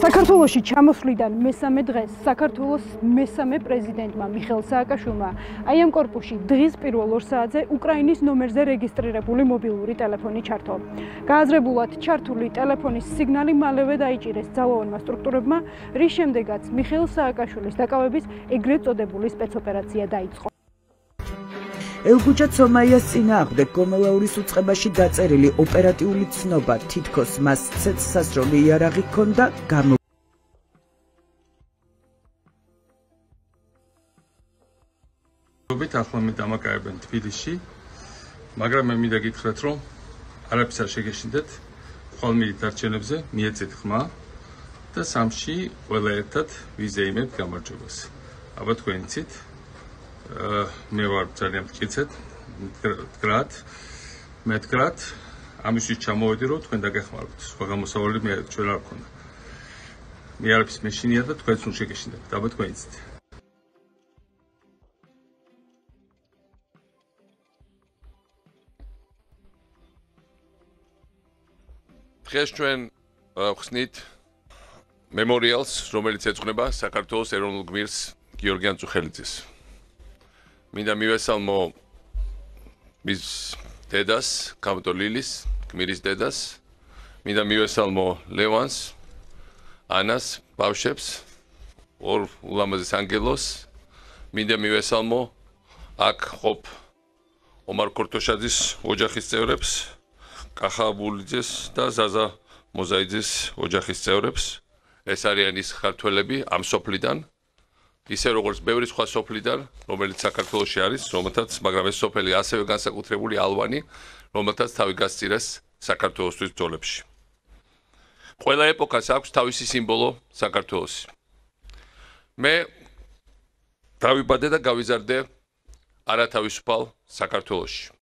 საქართველოში ჩამოსვლიდან მესამე დღეს საქართველოს მესამე პრეზიდენტმა მიხეილ სააკაშვილმა აი ამ კორპუსში დღის პირველ 2 საათზე უკრაინის ნომერზე რეგისტრირებული მობილური ტელეფონი ჩართო. გააზრებულად ჩართული ტელეფონის სიგნალი მალევე დაიჭირეს ძალოვანმა სტრუქტურებმა, რის შემდეგაც მიხეილ სააკაშვილის დაკავების ეგრეთ წოდებული სპეცოპერაცია დაიწყო. ელგუჯა ცომაიას წინააღმდეგ გომელაურის უწყებაში დაწერილი ოპერატიული ცნობა თითქოს მას ცეცხლსასროლი იარაღი ჰქონდა ახლა მე დამაკარებენ თბილისში, მაგრამ მე მინდა გითხრათ, რომ არაფერს არ შეგეშინდეთ, ხოლმე დარჩენებზე მიეწეთ ხმა და სამში ყველა ერთად ვიზეიმებთ გამარჯვებას. აბა თქვენ იცით, მე ვარ ძალიან მტკიცედ, მეთქრათ, ამისთვის ჩამოვედი, რომ თქვენ დაგეხმაროთ. სხვა გამოსავალი ჩვენ არ გქონდა. მე არაფერს მეშინია და თქვენც უნდა შეგეშინდეთ. აბა თქვენ იცით. დღეს ჩვენ ხსნით მემორიალს, რომელიც ეძღვნება საქართველოს ეროვნულ გმირს გიორგი ანწუხელიძეს. მინდა მივესალმო მის დედას, კამტო ლილის, გმირის დედას. მინდა მივესალმო ლევანს, ანას, ბავშვებს, ორ ულამაზეს ანგელოს. მინდა მივესალმო აქ ყოფ ომარ ქორთოშაძის ოჯახის წევრებს, კახა აბულიძეს და ზაზა მოზაიძის ოჯახის წევრებს. ეს არიან ის ქართველები ამ სოფლიდან, ისე როგორც ბევრი სხვა სოფლიდან, რომელიც საქართველოში არის, მაგრამ ეს სოფელი ასევე განსაკუთრებული ალვანი, რომელთაც თავი გასწირეს საქართველოსთვის ბრძოლებში. ყველა ეპოქას აქვს თავისი სიმბოლო საქართველოსი. მე დავიბადე და გავიზარდე არათავისუფალ საქართველოში.